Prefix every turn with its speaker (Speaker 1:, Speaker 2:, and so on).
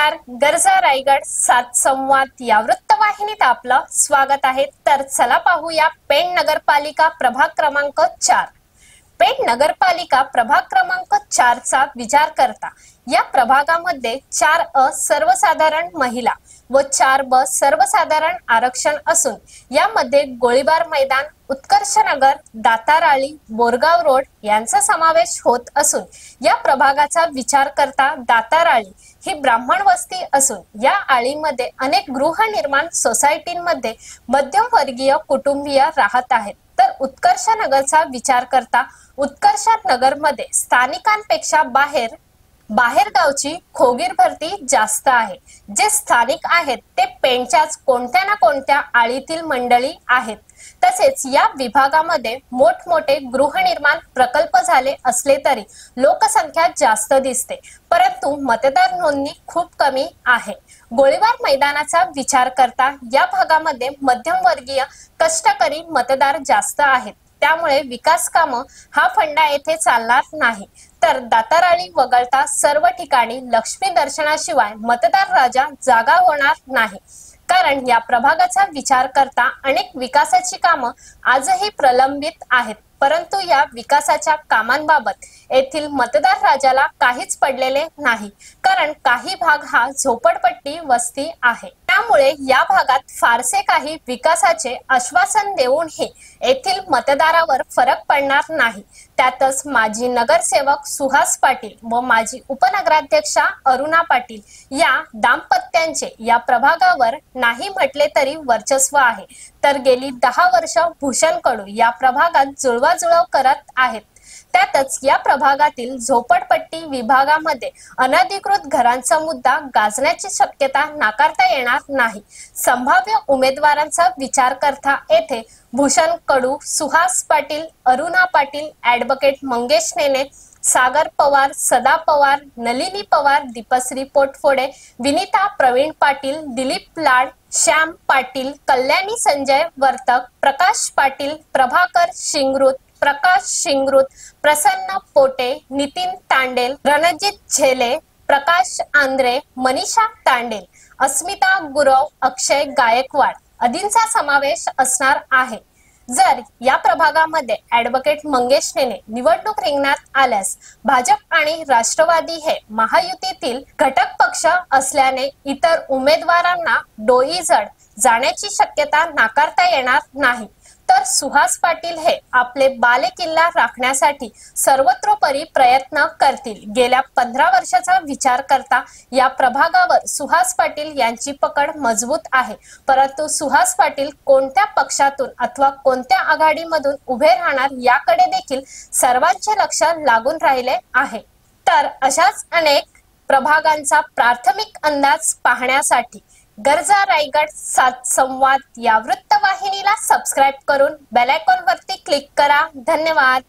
Speaker 1: नमस्कार. गरजा रायगड 7 संवाद या वृत्तवाहिनीत आपलं स्वागत आहे. तर चला पाहूया पेण नगरपालिका प्रभाग क्रमांक 4. पेण नगरपालिका प्रभाग क्रमांक 4 चा विचार करता या प्रभागामध्ये 4 सर्वसाधारण महिला व 4 सर्वसाधारण आरक्षण असून यामध्ये गोळीबार मैदान, उत्कर्षनगर, दाताराळी, बोरगाव रोड यांचा समावेश होत असून या प्रभागाचा विचार करता दाताराळी ही ब्राह्मण वस्ती असून या आळीमध्ये अनेक गृहनिर्माण सोसायटींमध्ये मध्यमवर्गीय कुटुंबीय राहत आहेत. तर उत्कर्षनगरचा विचार करता उत्कर्षनगरमध्ये स्थानिकांपेक्षा बाहेरगावची खोगीर भरती जास्त आहे. जे स्थानिक आहेत ते पेणच्याच कोणत्या ना कोणत्या आळीतील मंडळी आहेत. तसेच या विभागामध्ये मोठमोठे गृहनिर्माण प्रकल्प झाले असले तरी लोकसंख्या जास्त दिसते, परंतु मतदार नोंदणी खूप कमी आहे. गोळीबार मैदानाचा विचार करता या भागामध्ये मध्यमवर्गीय कष्टकरी मतदार जास्त आहेत. त्यामुळे विकास कामं हा फंडा येथे चालणार नाही. तर दाताराळी वगळता सर्व ठिकाणी लक्ष्मी दर्शनाशिवाय मतदार राजा जागा होणार नाही. कारण या प्रभागाचा विचार करता अनेक विकासाची कामं आजही प्रलंबित आहेत, परंतु या विकासाच्या कामांबाबत येथील मतदार राजाला काहीच पडलेले नाही. कारण काही भाग हा झोपडपट्टी वस्ती आहे. त्यामुळे या भागात फारसे काही विकासाचे आश्वासन देऊनही येथील मतदारावर फरक पडणार नाही. त्यातच माजी नगरसेवक सुहास पाटील व माजी उपनगराध्यक्षा अरुणा पाटील या दाम्पत्यांचे या प्रभागावर नाही म्हटले तरी वर्चस्व आहे. तर गेली 10 वर्ष भूषण कडू या प्रभागात जुळवाजुळव करत आहेत. त्यातच या प्रभागातील झोपडपट्टी विभागामध्ये अनधिकृत घरांचा मुद्दा गाजण्याची शक्यता नाकारता येणार नाही. संभाव्य उमेदवारांचा विचार करता येथे भूषण कडू, सुहास पाटील, अरुणा पाटील, ॲडव्होकेट मंगेश नेने, सागर पवार, सदा पवार, नलिनी पवार, दीपश्री पोटफोडे, विनीता प्रवीण पाटील, दिलीप लाड, श्याम पाटील, कल्याणी संजय वर्तक, प्रकाश पाटील, प्रभाकर शिंगरूत, प्रकाश शिंगरूत, प्रसन्न पोटे, नितीन तांडेल, रणजित झेले, प्रकाश आंद्रे, मनीषा तांडेल, अस्मिता गुरव, अक्षय गायकवाड आदींचा समावेश असणार आहे. जर या प्रभागामध्ये ॲडव्होकेट मंगेश नेने निवडणूक रिंगणात आल्यास भाजप आणि राष्ट्रवादी हे महायुतीतील घटक पक्ष असल्याने इतर उमेदवारांना डोईजड जाण्याची शक्यता नाकारता येणार नाही. तर सुहास पाटील हे आपले बालेकिल्ला राखण्यासाठी सर्वतोपरी प्रयत्न करतील. गेल्या 15 वर्षाचा विचार करता या प्रभागावर सुहास पाटील यांची पकड मजबूत आहे, परंतु सुहास पाटील कोणत्या पक्षातून अथवा कोणत्या आघाडीमधून उभे राहणार याकडे देखील सर्वांचे लक्ष लागून राहिले आहे. तर अशाच अनेक प्रभागांचा प्राथमिक अंदाज पाहण्यासाठी गरजा रायगड 7 संवाद या वृत्तवाहिनीला सबस्क्राईब करून बेल आयकॉन वरती क्लिक करा. धन्यवाद.